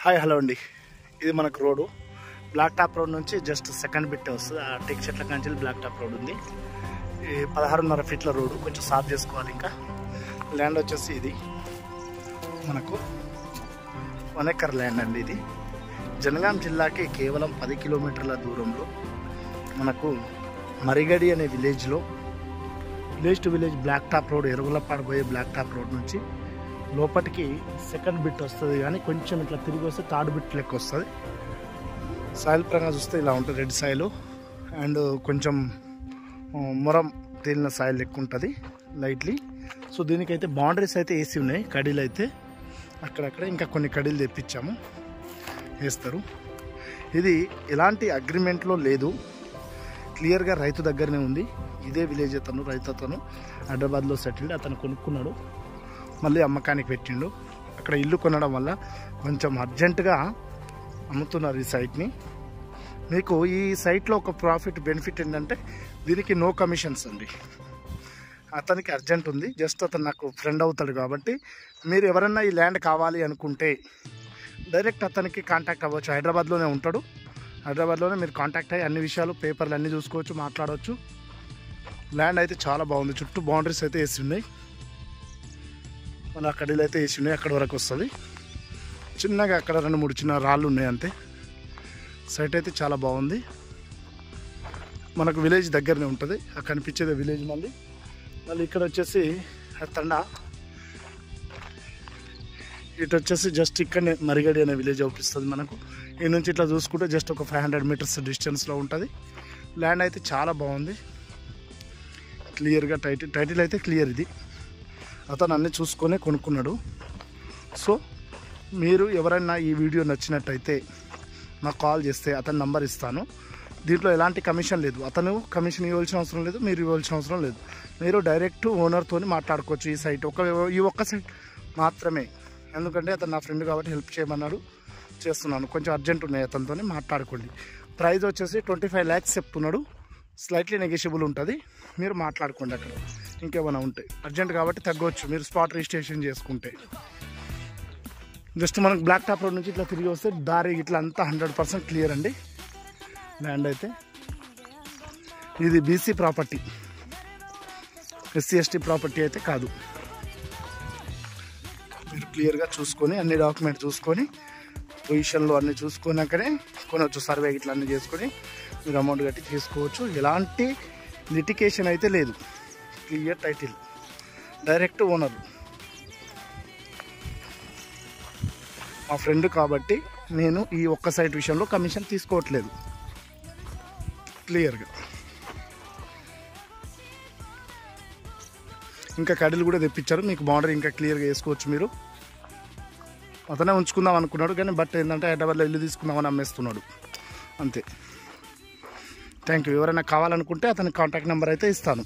Hi hello అండి, ఇది మనకు రోడ్డు బ్లాక్ టాప్ రోడ్ నుంచి జస్ట్ సెకండ్ బిట్ వస్తుంది. ఆ టెక్ చెట్ల కాంచెల్లి బ్లాక్ టాప్ రోడ్ ఉంది. ఈ 16.5 ఫీట్ల రోడ్డు కొంచెం సాఫ్ చేసుకోవాలి. ఇంకా ల్యాండ్ వచ్చేసి ఇది మనకు 1 ఎకర్ ల్యాండ్ అండి. ఇది జనగాం జిల్లాకి కేవలం 10 కిలోమీటర్ల దూరంలో మనకు మరిగడి అనే village to village black top road, Erugulapadu పోయే బ్లాక్ టాప్ రోడ్ నుంచి లోపలికి సెకండ్ బిట్ వస్తుంది. కానీ కొంచెం ఇట్లా తిరిగి వస్తే థర్డ్ బిట్ లెక్క వస్తుంది. సాయిల్ పరంగా చూస్తే ఇలా ఉంటుంది, రెడ్ సాయిల్ అండ్ కొంచెం మొరం తేలిన సాయిల్ లెక్క ఉంటుంది లైట్లీ. సో దీనికైతే బౌండరీస్ అయితే వేసి ఉన్నాయి. కడీలు అయితే అక్కడక్కడ ఇంకా కొన్ని కడీలు తెప్పించాము, వేస్తారు. ఇది ఎలాంటి అగ్రిమెంట్లో లేదు, క్లియర్గా రైతు దగ్గరనే ఉంది. ఇదే విలేజ్ రైతు హైదరాబాద్లో సెటిల్డ్. అతను కొనుక్కున్నాడు, మళ్ళీ అమ్మకానికి పెట్టిండు. అక్కడ ఇల్లు కొనడం వల్ల కొంచెం అర్జెంటుగా అమ్ముతున్నారు ఈ సైట్ని. మీకు ఈ సైట్లో ఒక బెనిఫిట్ ఏంటంటే దీనికి నో కమిషన్స్ అండి. అతనికి అర్జెంట్ ఉంది, జస్ట్ అతను నాకు ఫ్రెండ్ అవుతాడు. కాబట్టి మీరు ఎవరన్నా ఈ ల్యాండ్ కావాలి అనుకుంటే డైరెక్ట్ అతనికి కాంటాక్ట్ అవ్వచ్చు. హైదరాబాద్లోనే ఉంటాడు, హైదరాబాద్లోనే మీరు కాంటాక్ట్ అయ్యి అన్ని విషయాలు పేపర్లు అన్నీ చూసుకోవచ్చు, మాట్లాడవచ్చు. ల్యాండ్ అయితే చాలా బాగుంది, చుట్టూ బౌండరీస్ అయితే వేసి ఉన్నాయి. మన కడీలు అయితే వేసి ఉన్నాయి, అక్కడ వరకు వస్తుంది. చిన్నగా అక్కడ 2-3 చిన్న రాళ్ళు ఉన్నాయి అంతే. సైట్ అయితే చాలా బాగుంది. మనకు విలేజ్ దగ్గరనే ఉంటుంది, అక్కడ కనిపించేది విలేజ్. మళ్ళీ ఇక్కడ వచ్చేసి తండా, ఇటు వచ్చేసి జస్ట్ ఇక్కడనే మరిగడి అనే విలేజ్ అవుపిస్తుంది మనకు. ఈ నుంచి ఇట్లా చూసుకుంటే జస్ట్ ఒక 500 మీటర్స్ డిస్టెన్స్లో ఉంటుంది. ల్యాండ్ అయితే చాలా బాగుంది, క్లియర్గా టైటిల్ అయితే క్లియర్. ఇది అతను అన్నీ చూసుకొని కొనుక్కున్నాడు. సో మీరు ఎవరైనా ఈ వీడియో నచ్చినట్టయితే నాకు కాల్ చేస్తే అతని నంబర్ ఇస్తాను. దీంట్లో ఎలాంటి కమిషన్ లేదు, అతను కమిషన్ ఇవ్వాల్సిన అవసరం లేదు, మీరు ఇవ్వాల్సిన అవసరం లేదు. మీరు డైరెక్ట్ ఓనర్తో మాట్లాడుకోవచ్చు. ఈ సైట్ ఈ ఒక్క సైట్ మాత్రమే, ఎందుకంటే అతను నా ఫ్రెండ్ కాబట్టి హెల్ప్ చేయమన్నాడు, చేస్తున్నాను. కొంచెం అర్జెంట్ ఉన్నాయి, అతనితో మాట్లాడుకోండి. ప్రైస్ వచ్చేసి 25 lakhs చెప్తున్నాడు, స్లైట్లీ నెగోషియబుల్ ఉంటుంది. మీరు మాట్లాడుకోండి. అక్కడ ఇంకేమైనా ఉంటాయి, అర్జెంట్ కాబట్టి తగ్గవచ్చు మీరు స్పాట్ రిజిస్ట్రేషన్ చేసుకుంటే. జస్ట్ మనకు బ్లాక్ టాప్ రోడ్ నుంచి ఇట్లా తిరిగి వస్తే దారి ఇట్లా అంతా 100% క్లియర్ అండి. ల్యాండ్ అయితే ఇది బీసీ ప్రాపర్టీ, SC/ST ప్రాపర్టీ అయితే కాదు. మీరు క్లియర్గా చూసుకొని అన్ని డాక్యుమెంట్ చూసుకొని పొజిషన్లో అన్నీ చూసుకున్నాకనే కొనవచ్చు. సర్వే ఇట్లా అన్నీ చేసుకొని మీరు అమౌంట్ కట్టి తీసుకోవచ్చు. ఎలాంటి లిటికేషన్ అయితే లేదు, క్లియర్ టైటిల్, డైరెక్ట్ ఓనర్ మా ఫ్రెండ్ కాబట్టి నేను ఈ ఒక్క సైట్ విషయంలో కమిషన్ తీసుకోవట్లేదు. క్లియర్గా ఇంకా కడీలు కూడా తెప్పించారు, మీకు బౌండరీ ఇంకా క్లియర్గా వేసుకోవచ్చు. మీరు అతనే ఉంచుకుందాం అనుకున్నాడు, కానీ బట్ ఏంటంటే హైదరాబాద్లో ఇల్లు తీసుకుందామని అమ్మేస్తున్నాడు అంతే. Thank you. ఎవరైనా కావాలనుకుంటే అతని కాంటాక్ట్ నెంబర్ అయితే ఇస్తాను.